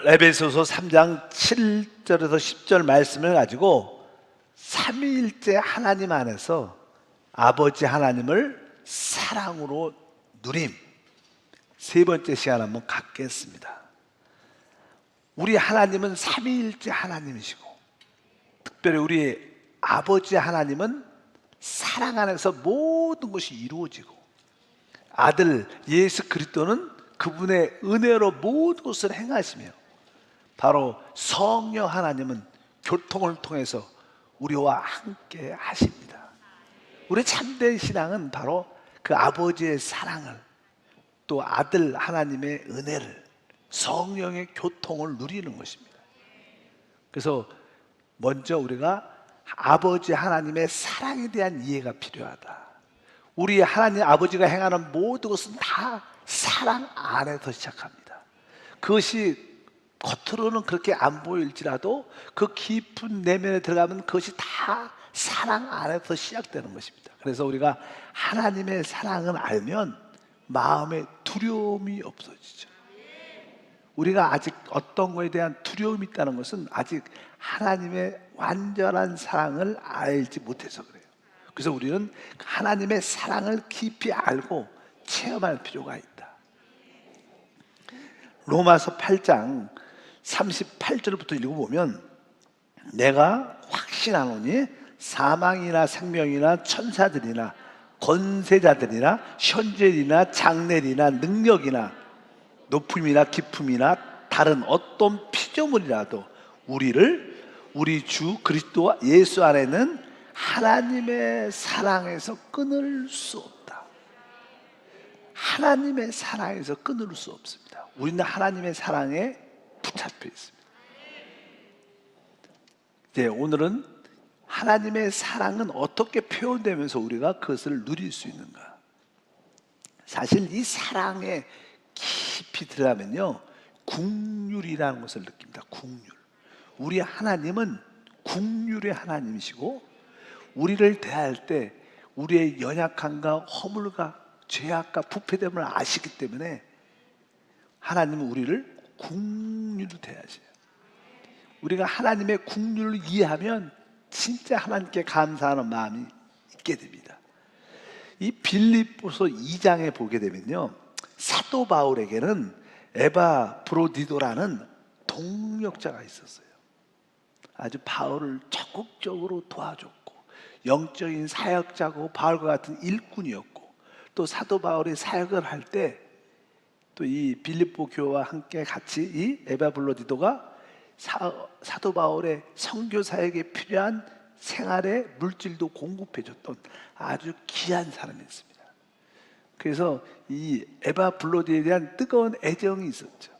에베소서 3장 7절에서 10절 말씀을 가지고 삼위일체 하나님 안에서 아버지 하나님을 사랑으로 누림, 세 번째 시간 한번 갖겠습니다. 우리 하나님은 삼위일체 하나님이시고, 특별히 우리 아버지 하나님은 사랑 안에서 모든 것이 이루어지고, 아들 예수 그리스도는 그분의 은혜로 모든 것을 행하시며, 바로 성령 하나님은 교통을 통해서 우리와 함께 하십니다. 우리 참된 신앙은 바로 그 아버지의 사랑을, 또 아들 하나님의 은혜를, 성령의 교통을 누리는 것입니다. 그래서 먼저 우리가 아버지 하나님의 사랑에 대한 이해가 필요하다. 우리 하나님 아버지가 행하는 모든 것은 다 사랑 안에서 시작합니다. 그것이 겉으로는 그렇게 안 보일지라도 그 깊은 내면에 들어가면 그것이 다 사랑 안에서 시작되는 것입니다. 그래서 우리가 하나님의 사랑을 알면 마음에 두려움이 없어지죠. 우리가 아직 어떤 것에 대한 두려움이 있다는 것은 아직 하나님의 완전한 사랑을 알지 못해서 그래요. 그래서 우리는 하나님의 사랑을 깊이 알고 체험할 필요가 있다. 로마서 8장 38절부터 읽어보면, 내가 확신하노니 사망이나 생명이나 천사들이나 권세자들이나 현재이나 장래이나 능력이나 높음이나 깊음이나 다른 어떤 피조물이라도 우리를 우리 주 그리스도 예수 안에는 하나님의 사랑에서 끊을 수 없다. 하나님의 사랑에서 끊을 수 없습니다. 우리는 하나님의 사랑에 붙잡혀 있습니다. 이제 오늘은 하나님의 사랑은 어떻게 표현되면서 우리가 그것을 누릴 수 있는가? 사실 이 사랑에 깊이 들어가면요, 긍휼이라는 것을 느낍니다. 긍휼. 우리 하나님은 긍휼의 하나님이시고, 우리를 대할 때 우리의 연약함과 허물과 죄악과 부패됨을 아시기 때문에 하나님은 우리를 긍휼히 대하셔요. 우리가 하나님의 긍휼을 이해하면 진짜 하나님께 감사하는 마음이 있게 됩니다. 이 빌립보서 2장에 보게 되면요, 사도 바울에게는 에바브로디도라는 동역자가 있었어요. 아주 바울을 적극적으로 도와줬고, 영적인 사역자고 바울과 같은 일꾼이었고, 또 사도 바울이 사역을 할 때 또 이 빌립보 교회와 함께 같이 이 에바브로디도가 사도 바울의 선교 사역에 필요한 생활의 물질도 공급해줬던 아주 귀한 사람이었습니다. 그래서 이 에바브로디에 대한 뜨거운 애정이 있었죠.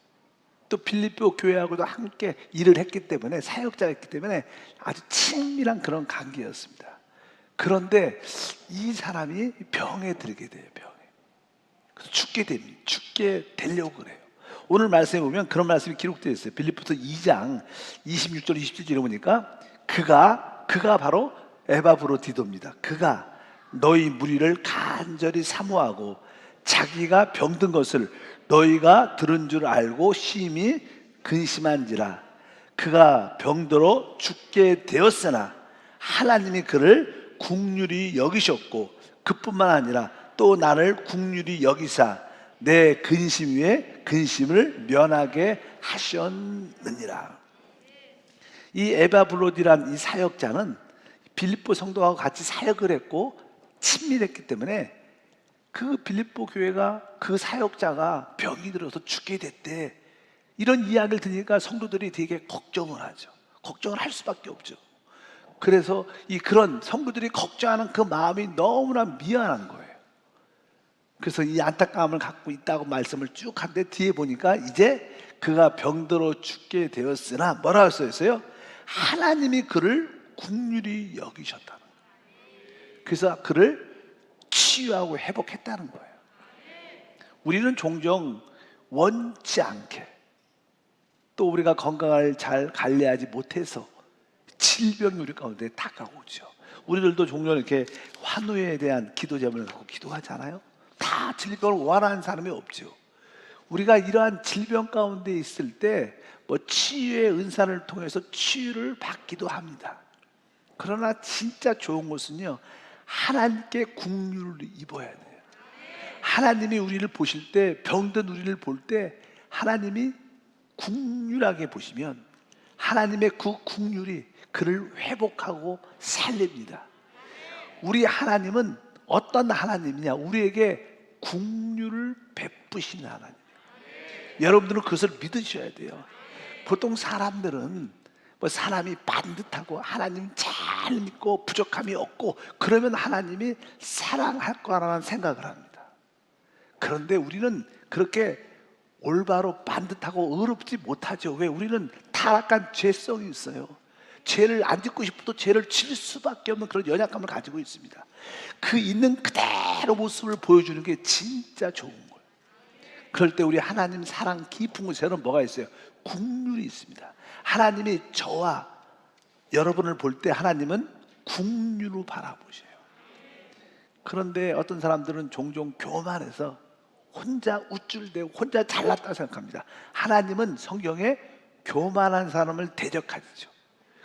또 빌립보 교회하고도 함께 일을 했기 때문에, 사역자였기 때문에 아주 친밀한 그런 관계였습니다. 그런데 이 사람이 병에 들게 돼요. 병에. 그래서 죽게 되려고 그래요. 오늘 말씀에 보면 그런 말씀이 기록되어 있어요. 빌립보서 2장 26절 27절에 보니까 그가 바로 에바브로디도입니다. 그가 너희 무리를 간절히 사모하고 자기가 병든 것을 너희가 들은 줄 알고 심히 근심한지라. 그가 병들어 죽게 되었으나 하나님이 그를 긍휼히 여기셨고, 그뿐만 아니라 또 나를 긍휼히 여기사 내 근심 위에 근심을 면하게 하셨느니라. 이 에바브로디란 이 사역자는 빌립보 성도하고 같이 사역을 했고 친밀했기 때문에 그 빌립보 교회가 그 사역자가 병이 들어서 죽게 됐대, 이런 이야기를 들으니까 성도들이 되게 걱정을 하죠. 걱정을 할 수밖에 없죠. 그래서 그런 성도들이 걱정하는 그 마음이 너무나 미안한 거예요. 그래서 이 안타까움을 갖고 있다고 말씀을 쭉 하는데, 뒤에 보니까 이제 그가 병들어 죽게 되었으나 뭐라고 써있어요? 하나님이 그를 긍휼히 여기셨다는 거예요. 그래서 그를 치유하고 회복했다는 거예요. 우리는 종종 원치 않게, 또 우리가 건강을 잘 관리하지 못해서 질병이 우리 가운데 다가오죠. 우리들도 종종 이렇게 환우에 대한 기도 제목을 갖고 기도하잖아요. 다 질병을 원하는 사람이 없죠. 우리가 이러한 질병 가운데 있을 때 뭐 치유의 은사를 통해서 치유를 받기도 합니다. 그러나 진짜 좋은 것은요, 하나님께 국률을 입어야 돼요. 하나님이 우리를 보실 때, 병든 우리를 볼 때 하나님이 국률하게 보시면 하나님의 그 국률이 그를 회복하고 살립니다. 우리 하나님은 어떤 하나님이냐? 우리에게 국률을 베푸시는 하나님. 여러분들은 그것을 믿으셔야 돼요. 보통 사람들은 뭐 사람이 반듯하고 하나님 잘 믿고 부족함이 없고 그러면 하나님이 사랑할 거라는 생각을 합니다. 그런데 우리는 그렇게 올바로 반듯하고 의롭지 못하죠. 왜? 우리는 타락한 죄성이 있어요. 죄를 안 짓고 싶어도 죄를 질 수밖에 없는 그런 연약함을 가지고 있습니다. 그 있는 그대로 모습을 보여주는 게 진짜 좋은 거예요. 그럴 때 우리 하나님 사랑 깊은 곳에는 뭐가 있어요? 국률이 있습니다. 하나님이 저와 여러분을 볼 때 하나님은 국률로 바라보셔요. 그런데 어떤 사람들은 종종 교만해서 혼자 우쭐대고 혼자 잘났다 생각합니다. 하나님은 성경에 교만한 사람을 대적하시죠.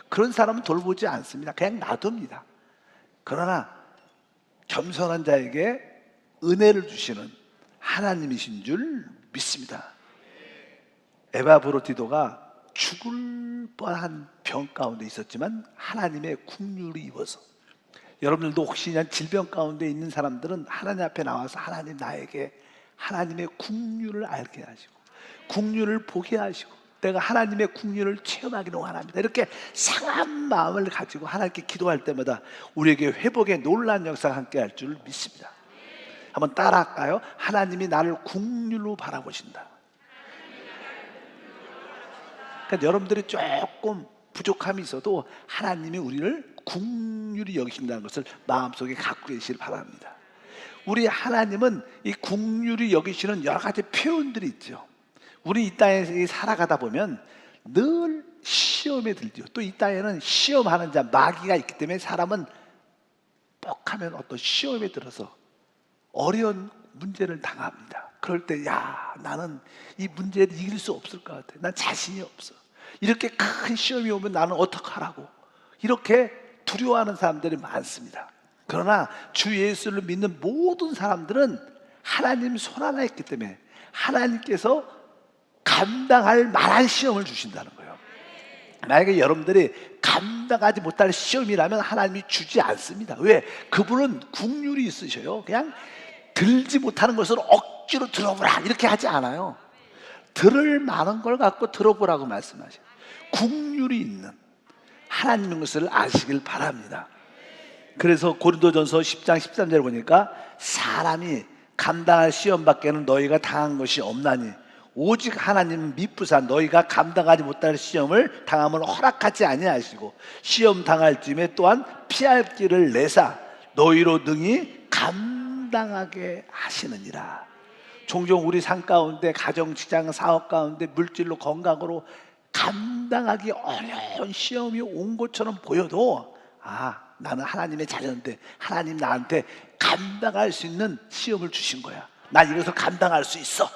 그런 사람은 돌보지 않습니다. 그냥 놔둡니다. 그러나 겸손한 자에게 은혜를 주시는 하나님이신 줄 믿습니다. 에바브로디도가 죽을 뻔한 병 가운데 있었지만 하나님의 국률을 입어서, 여러분들도 혹시 질병 가운데 있는 사람들은 하나님 앞에 나와서 하나님, 나에게 하나님의 국률을 알게 하시고 국률을 보게 하시고 내가 하나님의 국률을 체험하기를 원합니다. 이렇게 상한 마음을 가지고 하나님께 기도할 때마다 우리에게 회복의 놀라운 역사가 함께 할 줄 믿습니다. 한번 따라할까요? 하나님이 나를 국률로 바라보신다. 그러니까 여러분들이 조금 부족함이 있어도 하나님이 우리를 국률이 여기신다는 것을 마음속에 갖고 계시길 바랍니다. 우리 하나님은 이 국률이 여기시는 여러 가지 표현들이 있죠. 우리 이 땅에 살아가다 보면 늘 시험에 들죠. 또 이 땅에는 시험하는 자, 마귀가 있기 때문에 사람은 뻑하면 어떤 시험에 들어서 어려운 문제를 당합니다. 그럴 때, 야, 나는 이 문제를 이길 수 없을 것 같아. 난 자신이 없어. 이렇게 큰 시험이 오면 나는 어떡하라고. 이렇게 두려워하는 사람들이 많습니다. 그러나 주 예수를 믿는 모든 사람들은 하나님 손 하나 있기 때문에 하나님께서 감당할 만한 시험을 주신다는 거예요. 만약에 여러분들이 감당하지 못할 시험이라면 하나님이 주지 않습니다. 왜? 그분은 국률이 있으셔요. 그냥 들지 못하는 것을 억지로 들어보라 이렇게 하지 않아요. 들을 만한 걸 갖고 들어보라고 말씀하셔요. 국률이 있는 하나님인 것을 아시길 바랍니다. 그래서 고린도전서 10장 13절 보니까 사람이 감당할 시험 밖에는 너희가 당한 것이 없나니 오직 하나님은 미쁘사 너희가 감당하지 못할 시험을 당함을 허락하지 아니하시고 시험 당할 쯤에 또한 피할 길을 내사 너희로 능히 감당하게 하시느니라. 종종 우리 삶 가운데 가정, 직장, 사업 가운데 물질로, 건강으로 감당하기 어려운 시험이 온 것처럼 보여도 나는 하나님의 자녀인데 하나님 나한테 감당할 수 있는 시험을 주신 거야. 난 이것을 감당할 수 있어.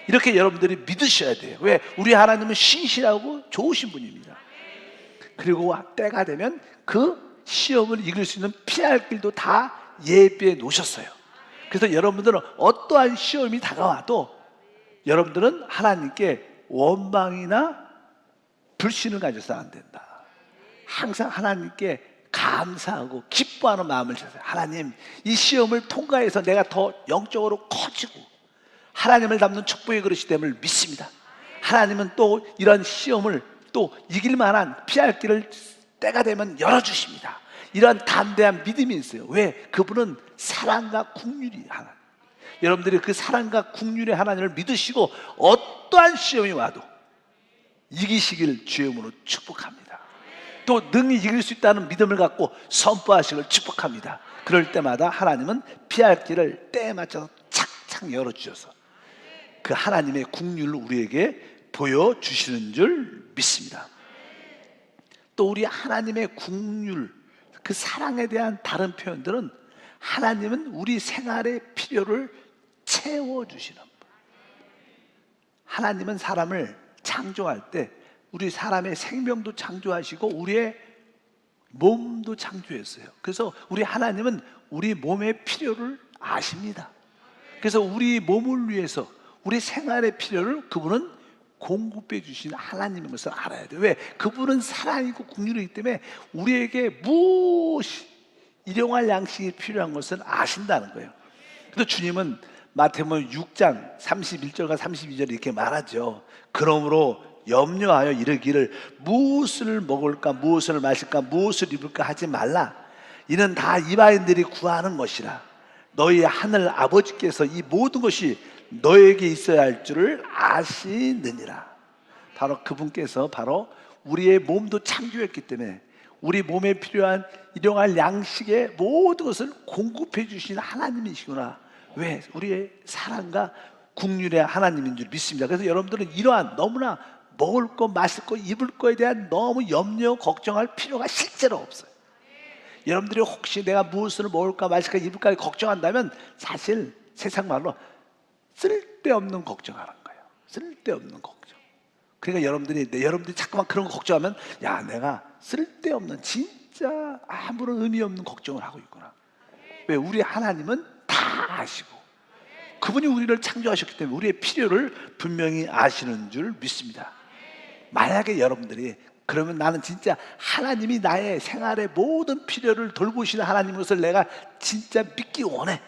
이렇게 여러분들이 믿으셔야 돼요. 왜? 우리 하나님은 신실하고 좋으신 분입니다. 그리고 때가 되면 그 시험을 이길 수 있는 피할 길도 다 예비해 놓으셨어요. 그래서 여러분들은 어떠한 시험이 다가와도 여러분들은 하나님께 원망이나 불신을 가져서 안 된다. 항상 하나님께 감사하고 기뻐하는 마음을 주세요. 하나님, 이 시험을 통과해서 내가 더 영적으로 커지고 하나님을 닮는 축복의 그릇이 됨을 믿습니다. 하나님은 또 이런 시험을 또 이길 만한 피할 길을 때가 되면 열어주십니다. 이런 담대한 믿음이 있어요. 왜? 그분은 사랑과 긍휼이 하나님. 여러분들이 그 사랑과 긍휼의 하나님을 믿으시고 어떠한 시험이 와도 이기시길 주의 이름으로 축복합니다. 또 능히 이길 수 있다는 믿음을 갖고 선포하시길 축복합니다. 그럴 때마다 하나님은 피할 길을 때에 맞춰서 착착 열어주셔서 그 하나님의 긍휼을 우리에게 보여주시는 줄 믿습니다. 또 우리 하나님의 긍휼, 그 사랑에 대한 다른 표현들은 하나님은 우리 생활의 필요를 채워주시는 분. 하나님은 사람을 창조할 때 우리 사람의 생명도 창조하시고 우리의 몸도 창조했어요. 그래서 우리 하나님은 우리 몸의 필요를 아십니다. 그래서 우리 몸을 위해서 우리 생활의 필요를 그분은 공급해 주신 하나님인 것을 알아야 돼요. 왜? 그분은 사랑이고 긍휼이기 때문에 우리에게 무엇이 일용할 양식이 필요한 것을 아신다는 거예요. 그래서 주님은 마태복음 6장 31절과 32절 이렇게 말하죠. 그러므로 염려하여 이르기를 무엇을 먹을까 무엇을 마실까 무엇을 입을까 하지 말라. 이는 다 이방인들이 구하는 것이라. 너희 하늘 아버지께서 이 모든 것이 너에게 있어야 할 줄을 아시느니라. 바로 그분께서 바로 우리의 몸도 창조했기 때문에 우리 몸에 필요한 일용할 양식의 모든 것을 공급해 주신 하나님이시구나. 왜? 우리의 사랑과 긍휼의 하나님인 줄 믿습니다. 그래서 여러분들은 이러한 너무나 먹을 거, 마실 거, 입을 거에 대한 너무 염려, 걱정할 필요가 실제로 없어요. 여러분들이 혹시 내가 무엇을 먹을까, 마실까, 입을까 걱정한다면 사실 세상 말로 쓸데없는 걱정하는 거예요. 쓸데없는 걱정. 그러니까 여러분들이 자꾸만 그런 거 걱정하면 야, 내가 쓸데없는 진짜 아무런 의미 없는 걱정을 하고 있구나. 왜? 우리 하나님은 다 아시고 그분이 우리를 창조하셨기 때문에 우리의 필요를 분명히 아시는 줄 믿습니다. 만약에 여러분들이 그러면 나는 진짜 하나님이 나의 생활의 모든 필요를 돌보시는 하나님인 것을 내가 진짜 믿기 원해,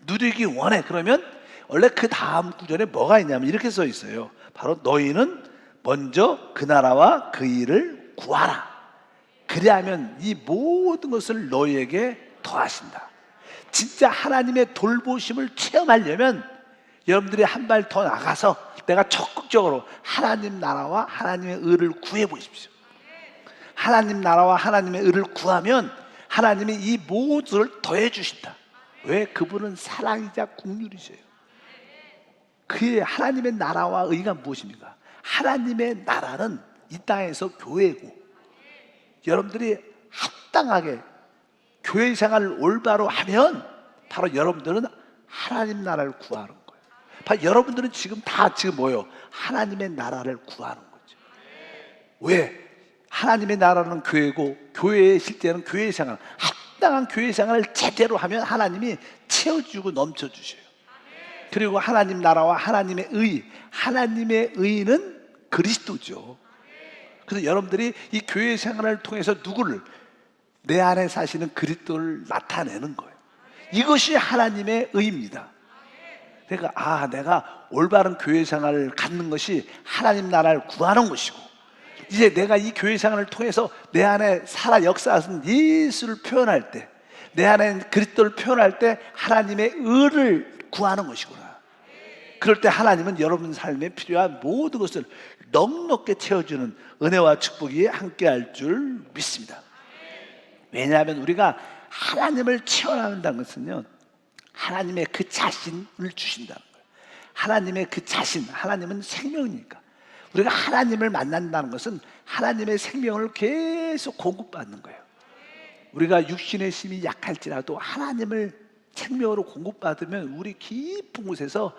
누리기 원해. 그러면 원래 그 다음 구절에 뭐가 있냐면 이렇게 써 있어요. 바로 너희는 먼저 그 나라와 그 일을 구하라. 그리하면 이 모든 것을 너희에게 더하신다. 진짜 하나님의 돌보심을 체험하려면 여러분들이 한 발 더 나가서 내가 적극적으로 하나님 나라와 하나님의 의를 구해 보십시오. 하나님 나라와 하나님의 의를 구하면 하나님이 이 모든 것을 더해 주신다. 왜? 그분은 사랑이자 긍휼이세요. 그의 하나님의 나라와 의가 무엇입니까? 하나님의 나라는 이 땅에서 교회고 여러분들이 합당하게 교회 생활을 올바로 하면 바로 여러분들은 하나님 나라를 구하는 거예요. 바로 여러분들은 지금 뭐예요? 하나님의 나라를 구하는 거죠. 왜? 하나님의 나라는 교회고 교회의 실제는 교회 생활, 합당한 교회 생활을 제대로 하면 하나님이 채워주고 넘쳐주셔요. 그리고 하나님 나라와 하나님의 하나님의 의는 그리스도죠. 그래서 여러분들이 이 교회 생활을 통해서 누구를 내 안에 사시는 그리스도를 나타내는 거예요. 이것이 하나님의 의입니다. 그러니까 내가 올바른 교회 생활을 갖는 것이 하나님 나라를 구하는 것이고 이제 내가 이 교회 생활을 통해서 내 안에 살아 역사하신 예수를 표현할 때 내 안에 그리스도를 표현할 때 하나님의 의를 구하는 것이구나. 그럴 때 하나님은 여러분 삶에 필요한 모든 것을 넉넉히 채워주는 은혜와 축복이 함께할 줄 믿습니다. 왜냐하면 우리가 하나님을 체험한다는 것은요 하나님의 그 자신을 주신다는 거예요. 하나님의 그 자신, 하나님은 생명이니까 우리가 하나님을 만난다는 것은 하나님의 생명을 계속 공급받는 거예요. 우리가 육신의 힘이 약할지라도 하나님을 생명으로 공급받으면 우리 깊은 곳에서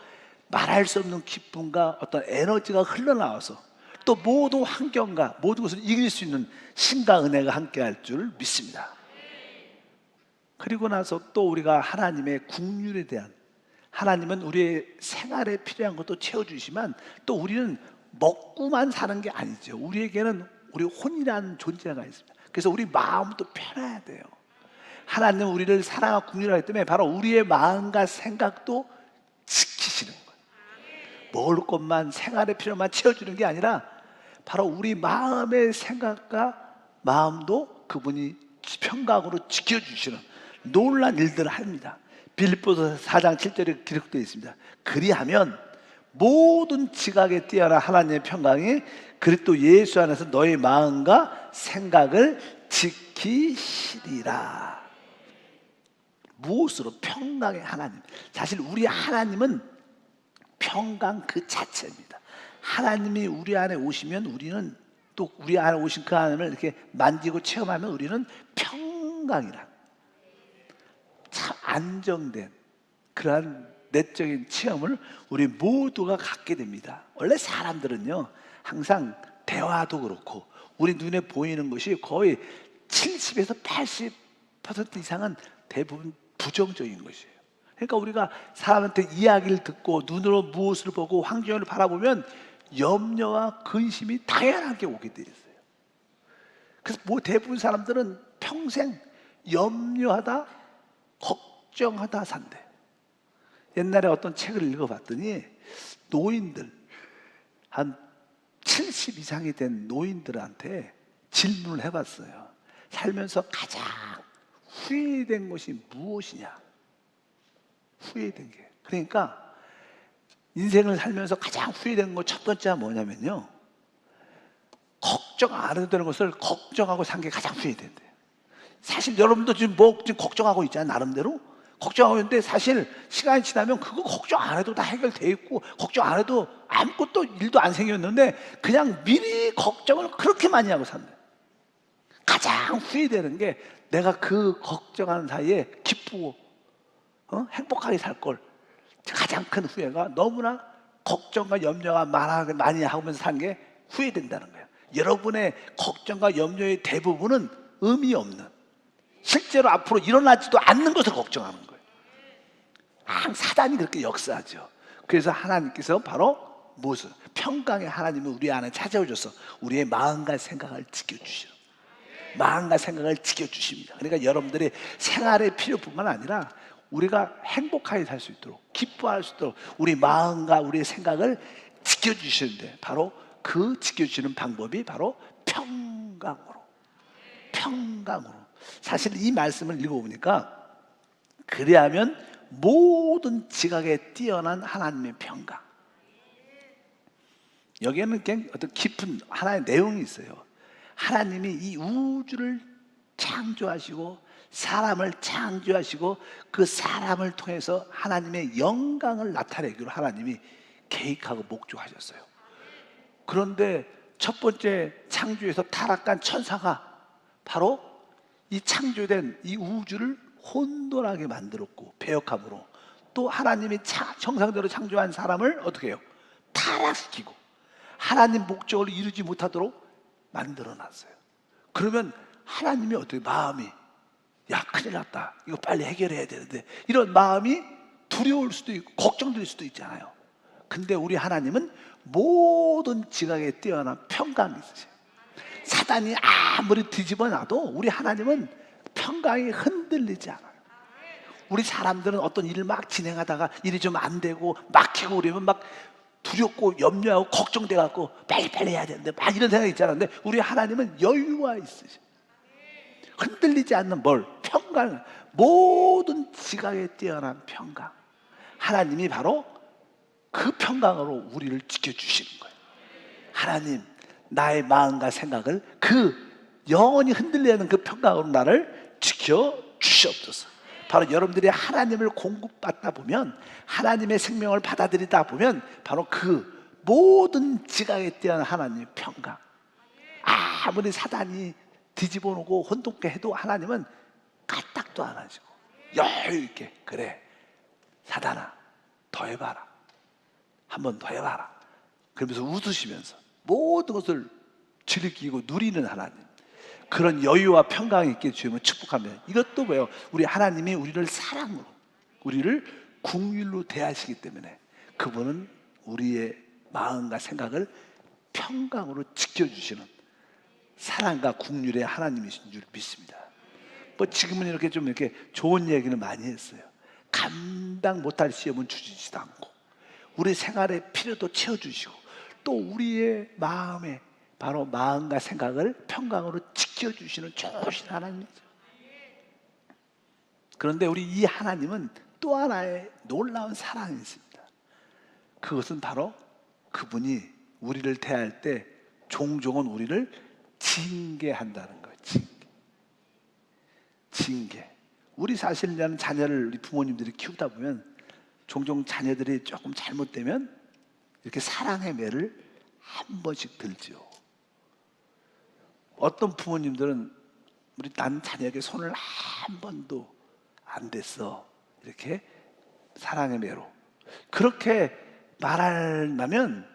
말할 수 없는 기쁨과 어떤 에너지가 흘러나와서 또 모든 환경과 모든 것을 이길 수 있는 신과 은혜가 함께할 줄 믿습니다. 그리고 나서 또 우리가 하나님의 긍휼에 대한 하나님은 우리의 생활에 필요한 것도 채워주시지만 또 우리는 먹고만 사는 게 아니죠. 우리에게는 우리 혼이라는 존재가 있습니다. 그래서 우리 마음도 편해야 돼요. 하나님은 우리를 사랑하고 긍휼하기 때문에 바로 우리의 마음과 생각도 지키시는 거예요. 먹을 것만 생활의 필요만 채워주는 게 아니라 바로 우리 마음의 생각과 마음도 그분이 평강으로 지켜주시는 놀라운 일들을 합니다. 빌립보서 4장 7절에 기록되어 있습니다. 그리하면 모든 지각에 뛰어난 하나님의 평강이 그리스도 예수 안에서 너의 마음과 생각을 지키시리라. 무엇으로? 평강의 하나님. 사실 우리 하나님은 평강 그 자체입니다. 하나님이 우리 안에 오시면 우리는 또 우리 안에 오신 그 하나님을 이렇게 만지고 체험하면 우리는 평강이라 참 안정된 그러한 내적인 체험을 우리 모두가 갖게 됩니다. 원래 사람들은요, 항상 대화도 그렇고 우리 눈에 보이는 것이 거의 70에서 80% 이상은 대부분 부정적인 것이에요. 그러니까 우리가 사람한테 이야기를 듣고 눈으로 무엇을 보고 환경을 바라보면 염려와 근심이 당연하게 오게 돼 있어요. 그래서 뭐 대부분 사람들은 평생 염려하다, 걱정하다 산대. 옛날에 어떤 책을 읽어봤더니 노인들, 한 70 이상이 된 노인들한테 질문을 해봤어요. 살면서 가장 후회된 것이 무엇이냐? 후회된 게. 그러니까 인생을 살면서 가장 후회된 것 첫 번째가 뭐냐면요, 걱정 안 해도 되는 것을 걱정하고 산 게 가장 후회된대요. 사실 여러분도 지금 지금 걱정하고 있잖아요. 나름대로 걱정하고 있는데 사실 시간이 지나면 그거 걱정 안 해도 다 해결돼 있고 걱정 안 해도 아무것도 일도 안 생겼는데 그냥 미리 걱정을 그렇게 많이 하고 산대. 가장 후회되는 게 내가 그 걱정하는 사이에 기쁘고 행복하게 살 걸. 가장 큰 후회가 너무나 걱정과 염려가 많이 하면서 산 게 후회된다는 거예요. 여러분의 걱정과 염려의 대부분은 의미 없는, 실제로 앞으로 일어나지도 않는 것을 걱정하는 거예요. 사단이 그렇게 역사하죠. 그래서 하나님께서 바로 무엇을? 평강의 하나님은 우리 안에 찾아오셔서 우리의 마음과 생각을 지켜주시는, 마음과 생각을 지켜주십니다. 그러니까 여러분들의 생활의 필요뿐만 아니라 우리가 행복하게 살 수 있도록, 기뻐할 수 있도록 우리 마음과 우리의 생각을 지켜주시는데, 바로 그 지켜주시는 방법이 바로 평강으로. 사실 이 말씀을 읽어보니까 그리하면 모든 지각에 뛰어난 하나님의 평강, 여기에는 그냥 어떤 깊은 하나의 내용이 있어요. 하나님이 이 우주를 창조하시고 사람을 창조하시고 그 사람을 통해서 하나님의 영광을 나타내기로 하나님이 계획하고 목적하셨어요. 그런데 첫 번째 창조에서 타락한 천사가 바로 이 창조된 이 우주를 혼돈하게 만들었고, 배역함으로 또 하나님이 정상대로 창조한 사람을 어떻게 해요? 타락시키고 하나님 목적을 이루지 못하도록 만들어놨어요. 그러면 하나님이 어떻게, 마음이 야 큰일 났다, 이거 빨리 해결해야 되는데, 이런 마음이 두려울 수도 있고 걱정될 수도 있잖아요. 근데 우리 하나님은 모든 지각에 뛰어난 평강이 있으세요. 사단이 아무리 뒤집어 놔도 우리 하나님은 평강이 흔들리지 않아요. 우리 사람들은 어떤 일을 막 진행하다가 일이 좀 안 되고 막히고 그러면 막 두렵고 염려하고 걱정돼 갖고 빨리빨리 해야 되는데 막 이런 생각이 있잖아요. 근데 우리 하나님은 여유가 있으셔. 흔들리지 않는 뭘? 평강. 모든 지각에 뛰어난 평강. 하나님이 바로 그 평강으로 우리를 지켜주시는 거예요. 하나님, 나의 마음과 생각을 그 영원히 흔들리는 그 평강으로 나를 지켜주시옵소서. 바로 여러분들이 하나님을 공급받다 보면, 하나님의 생명을 받아들이다 보면 바로 그 모든 지각에 뛰어난 하나님의 평강, 아무리 사단이 뒤집어 놓고 혼돈케 해도 하나님은 까딱도 안 하시고 여유 있게, 그래 사단아 더 해봐라, 한 번 더 해봐라, 그러면서 웃으시면서 모든 것을 즐기고 누리는 하나님, 그런 여유와 평강이 있게 주시면 축복합니다. 이것도 뭐예요? 우리 하나님이 우리를 사랑으로, 우리를 긍휼로 대하시기 때문에 그분은 우리의 마음과 생각을 평강으로 지켜주시는 사랑과 긍휼의 하나님이신 줄 믿습니다. 뭐 지금은 이렇게 좀 이렇게 좋은 얘기는 많이 했어요. 감당 못할 시험은 주시지도 않고 우리 생활의 필요도 채워주시고 또 우리의 마음에 바로 마음과 생각을 평강으로 지켜주시는 좋으신 하나님이죠. 그런데 우리 이 하나님은 또 하나의 놀라운 사랑이 있습니다. 그것은 바로 그분이 우리를 대할 때 종종은 우리를 징계한다는 거예요. 징계. 우리 사실 자녀를 우리 부모님들이 키우다 보면 종종 자녀들이 조금 잘못되면 이렇게 사랑의 매를 한 번씩 들죠. 어떤 부모님들은 우리 난 자녀에게 손을 한 번도 안 댔어, 이렇게 사랑의 매로 그렇게 말하면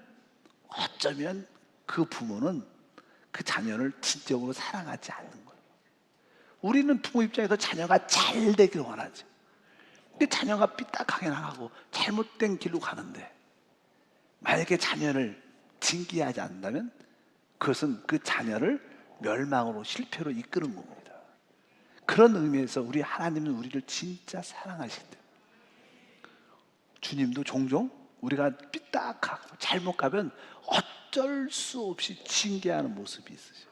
어쩌면 그 부모는 그 자녀를 진정으로 사랑하지 않는 거예요. 우리는 부모 입장에서 자녀가 잘 되길 원하지. 근데 자녀가 삐딱하게 나가고 잘못된 길로 가는데 만약에 자녀를 징계하지 않는다면 그것은 그 자녀를 멸망으로 실패로 이끄는 겁니다. 그런 의미에서 우리 하나님은 우리를 진짜 사랑하시기 때문에 주님도 종종 우리가 삐딱하고 잘못 가면 어쩔 수 없이 징계하는 모습이 있으셔요.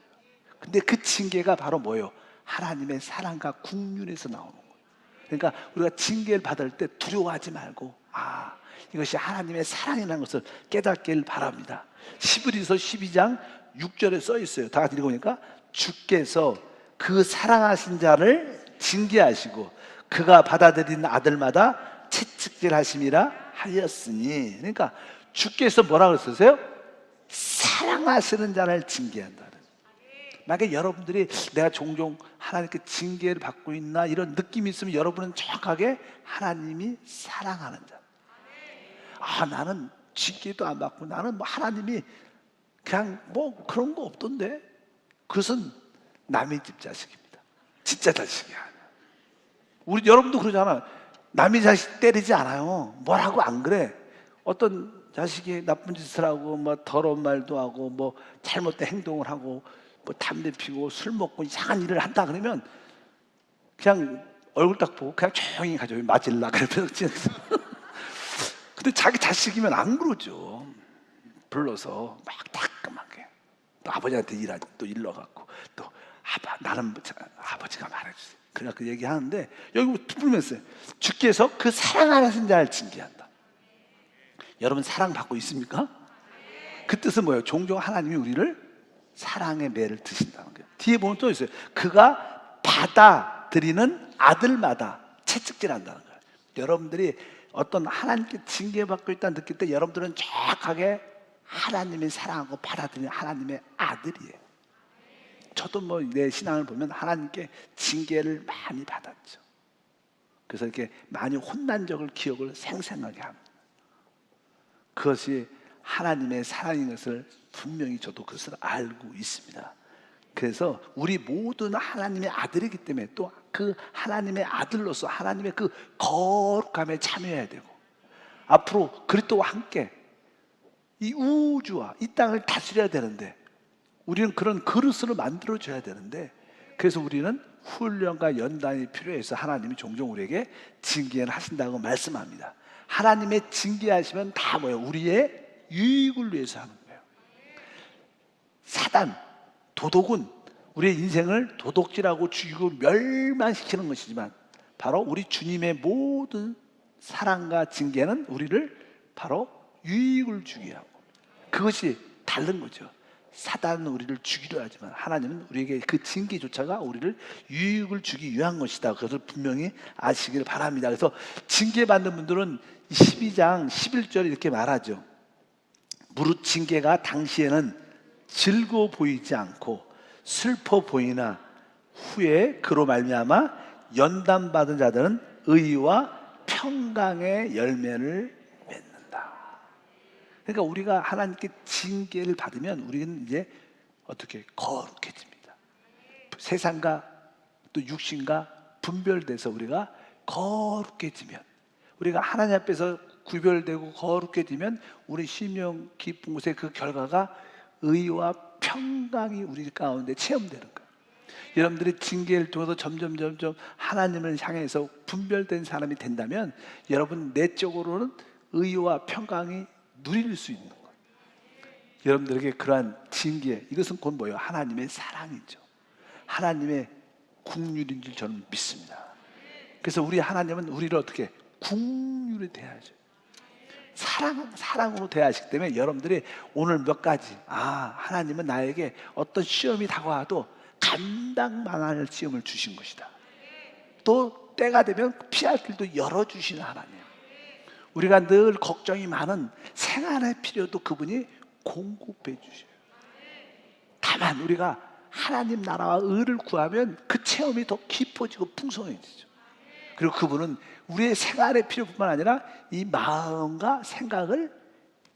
근데 그 징계가 바로 뭐예요? 하나님의 사랑과 국륜에서 나오는 거예요. 그러니까 우리가 징계를 받을 때 두려워하지 말고 이것이 하나님의 사랑이라는 것을 깨닫길 바랍니다. 히브리서 12장 6절에 써 있어요. 다 같이 읽어보니까 주께서 그 사랑하신 자를 징계하시고 그가 받아들인 아들마다 채찍질하심이라 하였으니, 그러니까 주께서 뭐라고 그랬어요? 사랑하시는 자를 징계한다. 만약에 여러분들이 내가 종종 하나님께 징계를 받고 있나 이런 느낌이 있으면 여러분은 정확하게 하나님이 사랑하는 자. 나는 징계도 안 받고 나는 뭐 하나님이 그냥 뭐 그런 거 없던데, 그것은 남의 집 자식입니다. 진짜 자식이 아니야. 우리 여러분도 그러잖아. 남의 자식 때리지 않아요. 뭐라고 안 그래. 어떤 자식이 나쁜 짓을 하고 뭐 더러운 말도 하고 뭐 잘못된 행동을 하고 뭐 담배 피고 술 먹고 이상한 일을 한다 그러면 그냥 얼굴 딱 보고 그냥 조용히 가죠. 맞을라 그러면. 근데 자기 자식이면 안 그러죠. 불러서 막 따끔하게 또 아버지한테 또 일러갖고 또 나는 아버지가 말해주세요. 그래갖고 얘기하는데 여기 부르면서 주께서 그 사랑하는 자를 징계한다. 여러분 사랑받고 있습니까? 그 뜻은 뭐예요? 종종 하나님이 우리를 사랑의 매를 드신다는 거예요. 뒤에 보면 또 있어요. 그가 받아들이는 아들마다 채찍질한다는 거예요. 여러분들이 어떤 하나님께 징계받고 있다는 느낄 때 여러분들은 정확하게 하나님이 사랑하고 받아들이는 하나님의 아들이에요. 저도 뭐 내 신앙을 보면 하나님께 징계를 많이 받았죠. 그래서 이렇게 많이 혼난 적을 기억을 생생하게 합니다. 그것이 하나님의 사랑인 것을 분명히 저도 그것을 알고 있습니다. 그래서 우리 모두는 하나님의 아들이기 때문에 또 그 하나님의 아들로서 하나님의 그 거룩함에 참여해야 되고 앞으로 그리스도와 함께 이 우주와 이 땅을 다스려야 되는데 우리는 그런 그릇을 만들어줘야 되는데 그래서 우리는 훈련과 연단이 필요해서 하나님이 종종 우리에게 징계를 하신다고 말씀합니다. 하나님의 징계하시면 다 뭐예요? 우리의 유익을 위해서 하는 거예요. 사단, 도둑은 우리의 인생을 도둑질하고 죽이고 멸망시키는 것이지만 바로 우리 주님의 모든 사랑과 징계는 우리를 바로 유익을 주게 하고 그것이 다른 거죠. 사단은 우리를 죽이려 하지만 하나님은 우리에게 그 징계조차가 우리를 유익을 주기 위한 것이다. 그것을 분명히 아시길 바랍니다. 그래서 징계받는 분들은 12장 11절에 이렇게 말하죠. 무릇 징계가 당시에는 즐거워 보이지 않고 슬퍼 보이나 후에 그로 말미암아 연단받은 자들은 의와 평강의 열매를 맺는다. 그러니까 우리가 하나님께 징계를 받으면 우리는 이제 어떻게 거룩해집니다. 세상과 또 육신과 분별돼서 우리가 거룩해지면 우리가 하나님 앞에서 구별되고 거룩해지면 우리 심령 깊은 곳에 그 결과가 의와 평강이 우리 가운데 체험되는 거예요. 여러분들이 징계를 통해서 점점 하나님을 향해서 분별된 사람이 된다면 여러분 내적으로는 의와 평강이 누릴 수 있는 거예요. 여러분들에게 그러한 징계 이것은 곧 뭐예요? 하나님의 사랑이죠. 하나님의 국률인 줄 저는 믿습니다. 그래서 우리 하나님은 우리를 어떻게 국률이 대하죠. 사랑으로 대하시기 때문에 여러분들이 오늘 몇 가지 하나님은 나에게 어떤 시험이 다가와도 감당만할 시험을 주신 것이다. 또 때가 되면 피할 길도 열어주시는 하나님. 우리가 늘 걱정이 많은 생활의 필요도 그분이 공급해 주셔요. 다만 우리가 하나님 나라와 의를 구하면 그 체험이 더 깊어지고 풍성해지죠. 그리고 그분은 우리의 생활의 필요뿐만 아니라 이 마음과 생각을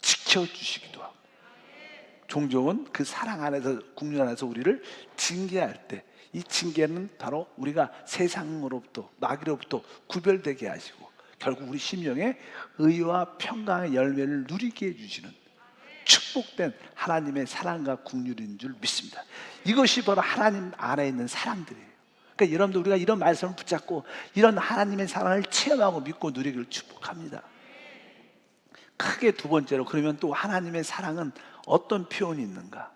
지켜주시기도 하고, 종종은 그 사랑 안에서, 국륜 안에서 우리를 징계할 때, 이 징계는 바로 우리가 세상으로부터, 마귀로부터 구별되게 하시고 결국 우리 심령에 의와 평강의 열매를 누리게 해주시는 축복된 하나님의 사랑과 국률인 줄 믿습니다. 이것이 바로 하나님 안에 있는 사람들이에요. 그러니까 여러분들, 우리가 이런 말씀을 붙잡고 이런 하나님의 사랑을 체험하고 믿고 누리기를 축복합니다. 크게 두 번째로, 그러면 또 하나님의 사랑은 어떤 표현이 있는가?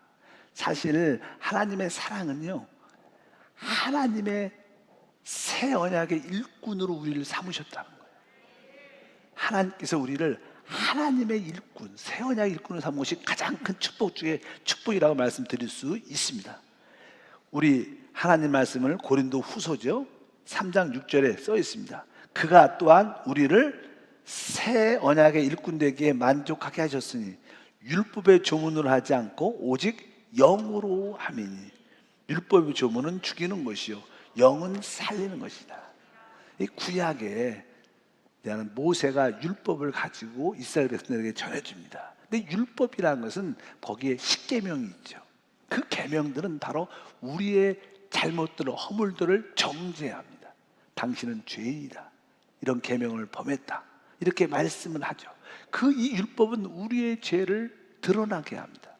사실 하나님의 사랑은요, 하나님의 새 언약의 일꾼으로 우리를 삼으셨다는 거예요. 하나님께서 우리를 하나님의 일꾼, 새 언약의 일꾼으로 삼은 것이 가장 큰 축복 중에 축복이라고 말씀드릴 수 있습니다. 우리 하나님 말씀을 고린도 후서죠 3장 6절에 써 있습니다. 그가 또한 우리를 새 언약의 일꾼 되기에 만족하게 하셨으니 율법의 조문으로 하지 않고 오직 영으로 함이니. 율법의 조문은 죽이는 것이요 영은 살리는 것이다. 이 구약에 대한 모세가 율법을 가지고 이스라엘 백성들에게 전해줍니다. 근데 율법이라는 것은 거기에 10계명이 있죠. 그 계명들은 바로 우리의 잘못들을, 허물들을 정죄합니다. 당신은 죄인이다, 이런 계명을 범했다, 이렇게 말씀을 하죠. 그 이 율법은 우리의 죄를 드러나게 합니다.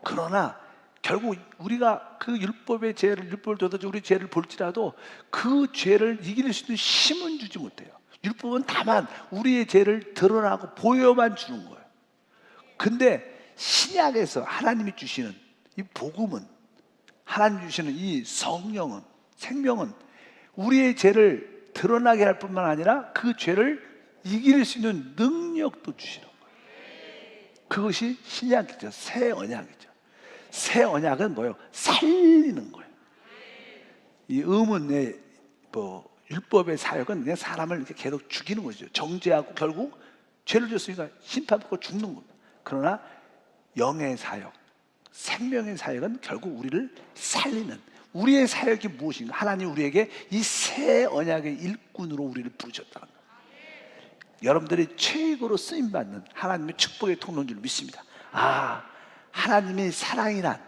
그러나 결국 우리가 그 율법의 죄를, 율법을 둬서 우리 죄를 볼지라도 그 죄를 이길 수 있는 힘은 주지 못해요. 율법은 다만 우리의 죄를 드러나고 보여만 주는 거예요. 근데 신약에서 하나님이 주시는 이 복음은, 하나님 주시는 이 성령은, 생명은 우리의 죄를 드러나게 할 뿐만 아니라 그 죄를 이길 수 있는 능력도 주시는 거예요. 그것이 신약이죠. 새 언약이죠. 새 언약은 뭐예요? 살리는 거예요. 이 의문의 율법의 사역은 그냥 사람을 이렇게 계속 죽이는 것이죠. 정죄하고 결국 죄를 졌으니까 심판받고 죽는 겁니다. 그러나 영의 사역, 생명의 사역은 결국 우리를 살리는, 우리의 사역이 무엇인가? 하나님 우리에게 이 새 언약의 일꾼으로 우리를 부르셨다는 거예요. 여러분들이 최고로 쓰임받는 하나님의 축복의 통로인 줄 믿습니다. 아, 하나님의 사랑이란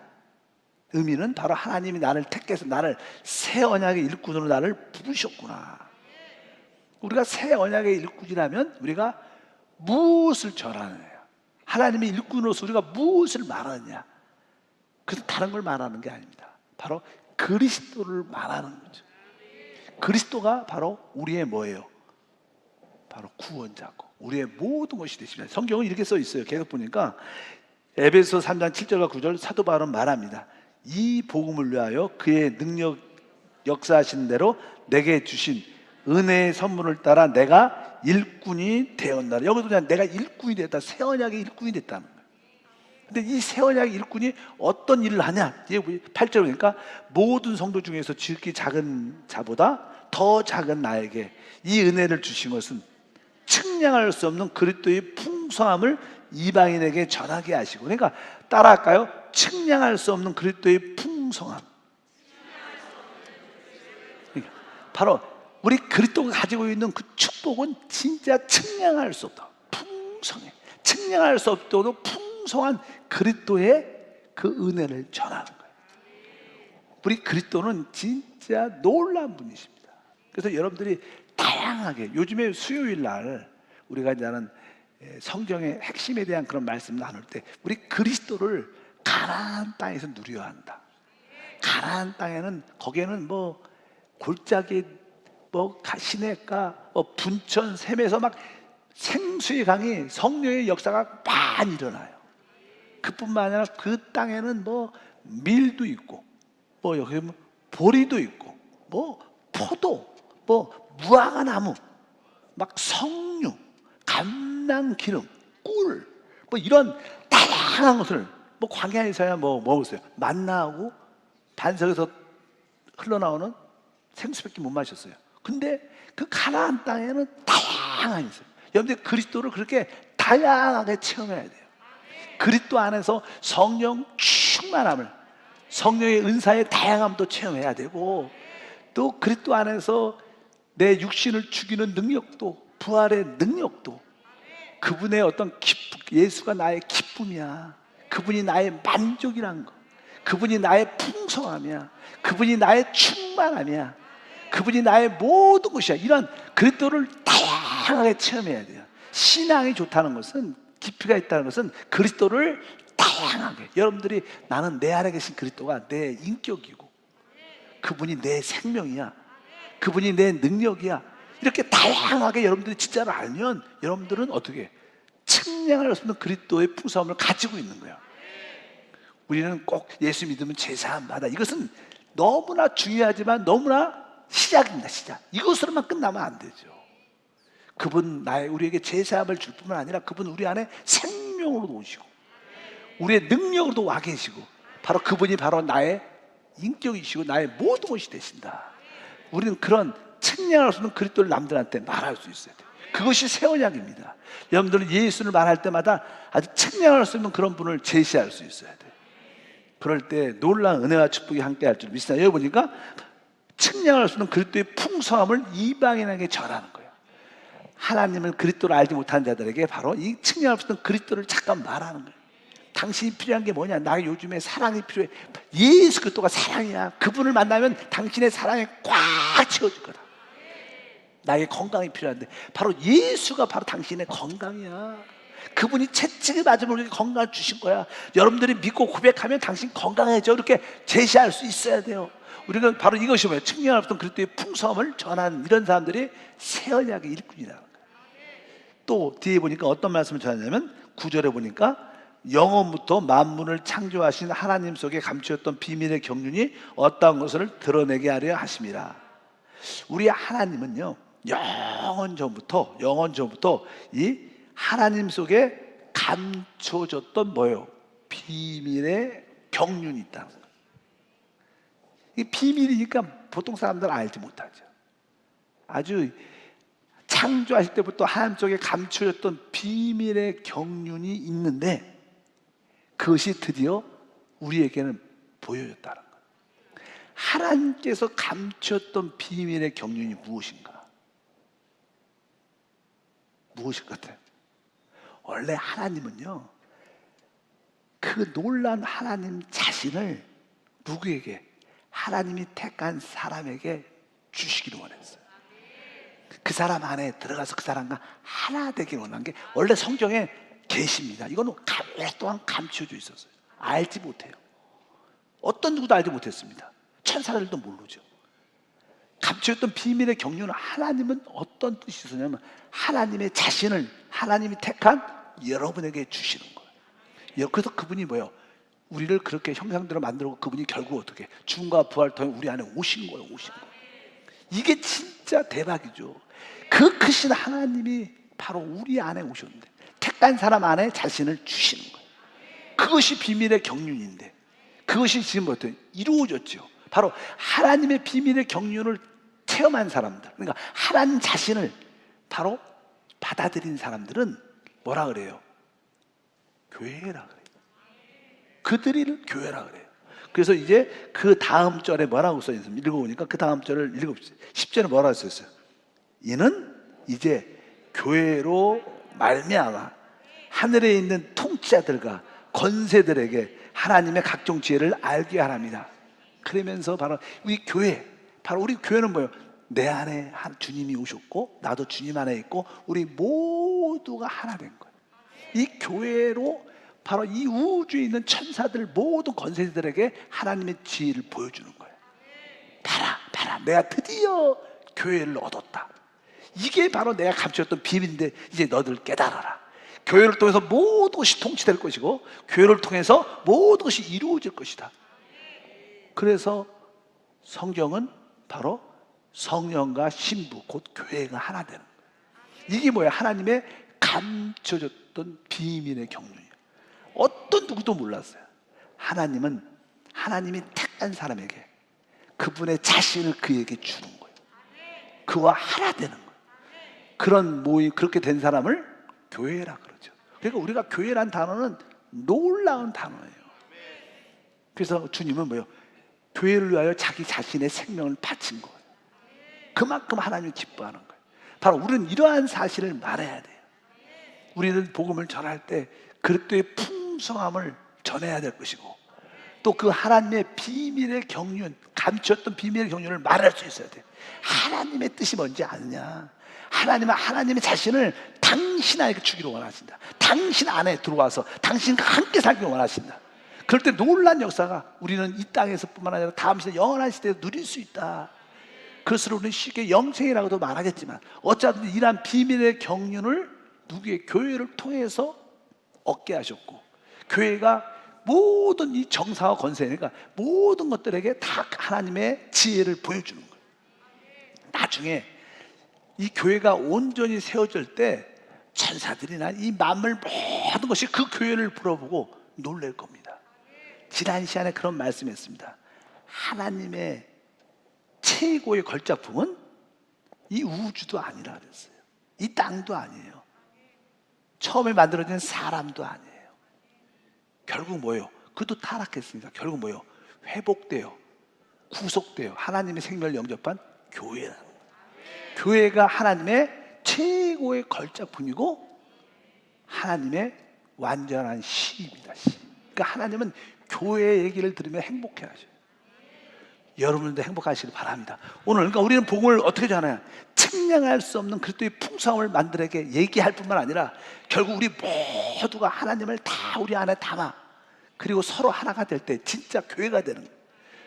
의미는 바로 하나님이 나를 택해서 나를 새 언약의 일꾼으로 나를 부르셨구나. 우리가 새 언약의 일꾼이라면 우리가 무엇을 전하느냐, 하나님의 일꾼으로서 우리가 무엇을 말하느냐, 그래서 다른 걸 말하는 게 아닙니다. 바로 그리스도를 말하는 거죠. 그리스도가 바로 우리의 뭐예요? 바로 구원자고 우리의 모든 것이 되십니다. 성경은 이렇게 써 있어요. 계속 보니까 에베소 3장 7절과 9절 사도 바울은 말합니다. 이 복음을 위하여 그의 능력 역사하신 대로 내게 주신 은혜의 선물을 따라 내가 일꾼이 되었나라. 여기도 그냥 내가 일꾼이 됐다, 새 언약의 일꾼이 됐다는 거예요. 근데 이 새 언약의 일꾼이 어떤 일을 하냐? 8절 보니까 모든 성도 중에서 지극히 작은 자보다 더 작은 나에게 이 은혜를 주신 것은 측량할 수 없는 그리스도의 풍성함을 이방인에게 전하게 하시고, 그러니까 따라할까요? 측량할 수 없는 그리스도의 풍성함. 그러니까 바로 우리 그리스도가 가지고 있는 그 축복은 진짜 측량할 수 없다. 풍성해. 측량할 수 없도록 풍성한 그리스도의 그 은혜를 전하는 거예요. 우리 그리스도는 진짜 놀라운 분이십니다. 그래서 여러분들이 다양하게, 요즘에 수요일 날 우리가 이제는 성경의 핵심에 대한 그런 말씀을 나눌 때 우리 그리스도를 가나안 땅에서 누려야 한다. 가나안 땅에는, 거기에는 뭐 골짜기, 뭐 시내가, 분천, 샘에서 막 생수의 강이, 성령의 역사가 많이 일어나요. 그뿐만 아니라 그 땅에는 뭐 밀도 있고, 뭐 여기 보리도 있고, 뭐 포도, 뭐 무화과나무, 막 석류, 감람기름, 꿀, 뭐 이런 다양한 것을, 뭐 광야에서야 뭐 먹었어요. 만나하고 반석에서 흘러나오는 생수밖에 못 마셨어요. 근데 그 가나안 땅에는 다양한 있어요. 여러분들 그리스도를 그렇게 다양하게 체험해야 돼요. 그리스도 안에서 성령 충만함을, 성령의 은사의 다양함도 체험해야 되고, 또 그리스도 안에서 내 육신을 죽이는 능력도, 부활의 능력도, 그분의 어떤 예수가 나의 기쁨이야. 그분이 나의 만족이란 거, 그분이 나의 풍성함이야. 그분이 나의 충만함이야. 그분이 나의 모든 것이야. 이런 그리스도를 다양하게 체험해야 돼요. 신앙이 좋다는 것은, 깊이가 있다는 것은 그리스도를 다양하게, 여러분들이 나는 내 안에 계신 그리스도가 내 인격이고, 그분이 내 생명이야, 그분이 내 능력이야, 이렇게 다양하게 여러분들이 진짜로 알면 여러분들은 어떻게 측량할 수 없는 그리스도의 풍성함을 가지고 있는 거야. 우리는 꼭 예수 믿으면 제사함 받아, 이것은 너무나 중요하지만 너무나 시작입니다. 시작. 이것으로만 끝나면 안 되죠. 그분 우리에게 제사함을 줄 뿐만 아니라 그분 우리 안에 생명으로도 오시고 우리의 능력으로도 와 계시고, 바로 그분이 바로 나의 인격이시고 나의 모든 것이 되신다. 우리는 그런 측량할 수 없는 그리스도를 남들한테 말할 수 있어야 돼요. 그것이 새 언약입니다. 여러분들은 예수를 말할 때마다 아주 측량할 수 없는 그런 분을 제시할 수 있어야 돼요. 그럴 때 놀라운 은혜와 축복이 함께할 줄 믿습니다. 여기 보니까 측량할 수 없는 그리스도의 풍성함을 이방인에게 전하는 거예요. 하나님은 그리스도를 알지 못하는 자들에게 바로 이 측량할 수 없는 그리스도를 잠깐 말하는 거예요. 당신이 필요한 게 뭐냐? 나 요즘에 사랑이 필요해. 예수 그리스도가 사랑이야. 그분을 만나면 당신의 사랑에 꽉 채워줄 거다. 나의 건강이 필요한데 바로 예수가 바로 당신의 건강이야. 그분이 채찍을 맞으면 우리에게 건강을 주신 거야. 여러분들이 믿고 고백하면 당신 건강해져. 이렇게 제시할 수 있어야 돼요. 우리가 바로 이것이 뭐예요? 측량할 수 없는 그리스도의 풍성함을 전하는 이런 사람들이 새 언약의 일꾼이라는 거예요. 또 뒤에 보니까 어떤 말씀을 전하냐면 9절에 보니까 영원부터 만물을 창조하신 하나님 속에 감추었던 비밀의 경륜이 어떠한 것을 드러내게 하려 하심이라. 우리 하나님은요, 영원 전부터 이 하나님 속에 감춰졌던 뭐예요? 비밀의 경륜이 있다는 거예요. 이 비밀이니까 보통 사람들은 알지 못하죠. 아주 창조하실 때부터 하나님 속에 감춰졌던 비밀의 경륜이 있는데 그것이 드디어 우리에게는 보여졌다는 거예요. 하나님께서 감췄던 비밀의 경륜이 무엇인가? 무엇일 것 같아요? 원래 하나님은요, 그 놀라운 하나님 자신을 누구에게? 하나님이 택한 사람에게 주시기를 원했어요. 그 사람 안에 들어가서 그 사람과 하나 되기를 원한 게 원래 성경에 계십니다. 이거는 오랫동안 감춰져 있었어요. 알지 못해요. 어떤 누구도 알지 못했습니다. 천사들도 모르죠. 감춰졌던 비밀의 경륜은 하나님은 어떤 뜻이 있었냐면 하나님의 자신을 하나님이 택한 여러분에게 주시는 거예요. 그래서 그분이 뭐예요? 우리를 그렇게 형상대로 만들고 그분이 결국 어떻게 죽음과 부활을 통해 우리 안에 오신 거예요. 이게 진짜 대박이죠. 그 크신 하나님이 바로 우리 안에 오셨는데 택한 사람 안에 자신을 주시는 거예요. 그것이 비밀의 경륜인데 그것이 지금 어떻게 이루어졌죠. 바로 하나님의 비밀의 경륜을 체험한 사람들, 그러니까 하나님 자신을 바로 받아들인 사람들은 뭐라 그래요? 교회라 그래요. 그들을 교회라 그래요. 그래서 이제 그 다음 절에 뭐라고 써있습니까? 읽어보니까 그 다음 절을 읽어보세요. 10절에 뭐라고 써있어요? 이는 이제 교회로 말미암아 하늘에 있는 통치자들과 권세들에게 하나님의 각종 지혜를 알게 하랍니다. 그러면서 바로 우리 교회, 바로 우리 교회는 뭐예요? 내 안에 주님이 오셨고 나도 주님 안에 있고 우리 모두가 하나 된 거예요. 이 교회로 바로 이 우주에 있는 천사들 모든 권세들에게 하나님의 지혜를 보여주는 거예요. 봐라, 내가 드디어 교회를 얻었다. 이게 바로 내가 감추었던 비밀인데 이제 너들 깨달아라. 교회를 통해서 모든 것이 통치될 것이고 교회를 통해서 모든 것이 이루어질 것이다. 그래서 성경은 바로 성령과 신부 곧 교회가 하나 되는 거예요. 이게 뭐야? 하나님의 감춰졌던 비밀의 경륜이에요. 어떤 누구도 몰랐어요. 하나님은 하나님이 택한 사람에게 그분의 자신을 그에게 주는 거예요. 그와 하나 되는 거예요. 그런 모임, 그렇게 된 사람을 교회라 그러죠. 그러니까 우리가 교회란 단어는 놀라운 단어예요. 그래서 주님은 뭐예요? 교회를 위하여 자기 자신의 생명을 바친 거예요. 그만큼 하나님이 기뻐하는 거예요. 바로 우리는 이러한 사실을 말해야 돼요. 우리는 복음을 전할 때 그리스도의 풍성함을 전해야 될 것이고, 또 그 하나님의 비밀의 경륜, 감추었던 비밀의 경륜을 말할 수 있어야 돼요. 하나님의 뜻이 뭔지 아느냐? 하나님은 하나님의 자신을 당신 안에 주기를 원하신다. 당신 안에 들어와서 당신과 함께 살기를 원하신다. 그럴 때 놀란 역사가 우리는 이 땅에서뿐만 아니라 다음 시대 영원한 시대에서 누릴 수 있다. 그것을 우리는 쉽게 영생이라고도 말하겠지만, 어쩌든지 이러한 비밀의 경륜을 누구의 교회를 통해서 얻게 하셨고, 교회가 모든 이 정사와 권세니까 모든 것들에게 다 하나님의 지혜를 보여주는 거예요. 나중에 이 교회가 온전히 세워질 때 천사들이나 이 만물 모든 것이 그 교회를 불어보고 놀랄 겁니다. 지난 시간에 그런 말씀했습니다. 하나님의 최고의 걸작품은 이 우주도 아니라 그랬어요. 이 땅도 아니에요. 처음에 만들어진 사람도 아니에요. 결국 뭐예요? 그도 타락했으니까 결국 뭐예요? 회복돼요. 구속돼요. 하나님의 생명을 영접한 교회라는 거예요. 교회가 하나님의 최고의 걸작품이고 하나님의 완전한 시입니다. 시. 그러니까 하나님은 교회 얘기를 들으면 행복해 하셔요. 여러분들도 행복하시길 바랍니다. 오늘 그러니까 우리는 복음을 어떻게 전하냐? 측량할 수 없는 그리스도의 풍성함을 만들에게 얘기할 뿐만 아니라 결국 우리 모두가 하나님을 다 우리 안에 담아, 그리고 서로 하나가 될 때 진짜 교회가 되는 거예요.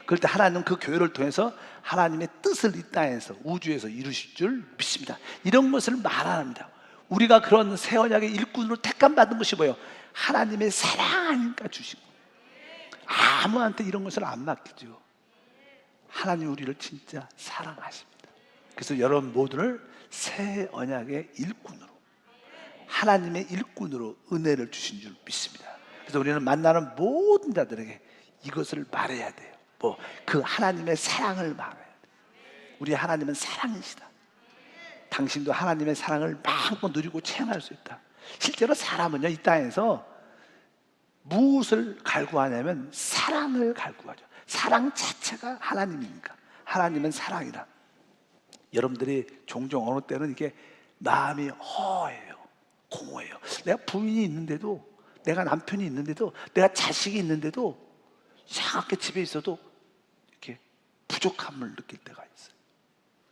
그럴 때 하나님은 그 교회를 통해서 하나님의 뜻을 이 땅에서 우주에서 이루실 줄 믿습니다. 이런 것을 말 안 합니다. 우리가 그런 새 언약의 일꾼으로 택감 받은 것이 뭐예요? 하나님의 사랑하니까 주신 거예요. 아무한테 이런 것을 안 맡기죠. 하나님 우리를 진짜 사랑하십니다. 그래서 여러분 모두를 새 언약의 일꾼으로, 하나님의 일꾼으로 은혜를 주신 줄 믿습니다. 그래서 우리는 만나는 모든 자들에게 이것을 말해야 돼요. 뭐 그 하나님의 사랑을 말해야 돼요. 우리 하나님은 사랑이시다. 당신도 하나님의 사랑을 마음껏 누리고 체험할 수 있다. 실제로 사람은요, 이 땅에서 무엇을 갈구하냐면 사랑을 갈구하죠. 사랑 자체가 하나님이니까. 하나님은 사랑이다. 여러분들이 종종 어느 때는 이게 마음이 허해요. 공허해요. 내가 부인이 있는데도, 내가 남편이 있는데도, 내가 자식이 있는데도 이상하게 집에 있어도 이렇게 부족함을 느낄 때가 있어요.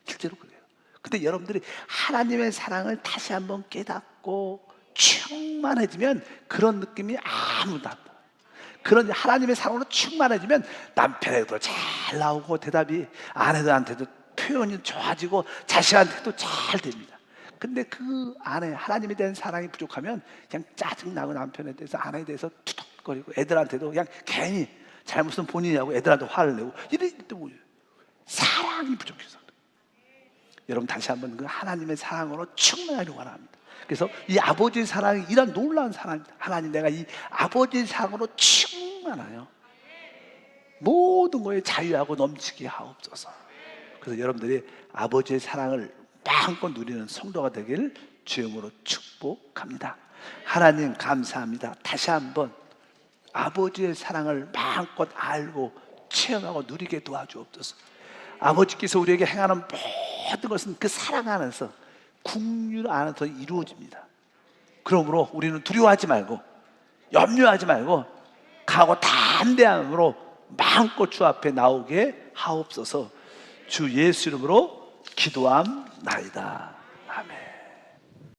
실제로 그래요. 근데 여러분들이 하나님의 사랑을 다시 한번 깨닫고 충만해지면 그런 느낌이 아무도 안 나요. 그런 하나님의 사랑으로 충만해지면 남편에게도 잘 나오고 대답이, 아내들한테도 표현이 좋아지고 자식한테도 잘 됩니다. 근데 그 안에 하나님에 대한 사랑이 부족하면 그냥 짜증나고, 남편에 대해서, 아내에 대해서 투닥거리고, 애들한테도 그냥 괜히 잘못은 본인이 하고 애들한테 화를 내고, 이럴 때 뭐예요? 사랑이 부족해서. 여러분 다시 한번 그 하나님의 사랑으로 충만하기를 원합니다. 그래서 이 아버지의 사랑이 이런 놀라운 사랑입니다. 하나님, 내가 이 아버지의 사랑으로 충만하여 모든 것에 자유하고 넘치게 하옵소서. 그래서 여러분들이 아버지의 사랑을 마음껏 누리는 성도가 되길 주님으로 축복합니다. 하나님 감사합니다. 다시 한번 아버지의 사랑을 마음껏 알고 체험하고 누리게 도와주옵소서. 아버지께서 우리에게 행하는 모든 것은 그 사랑 안에서, 국률 안에서 이루어집니다. 그러므로 우리는 두려워하지 말고, 염려하지 말고, 강하고 담대함으로 마음껏 주 앞에 나오게 하옵소서. 주 예수 이름으로 기도함나이다. 아멘.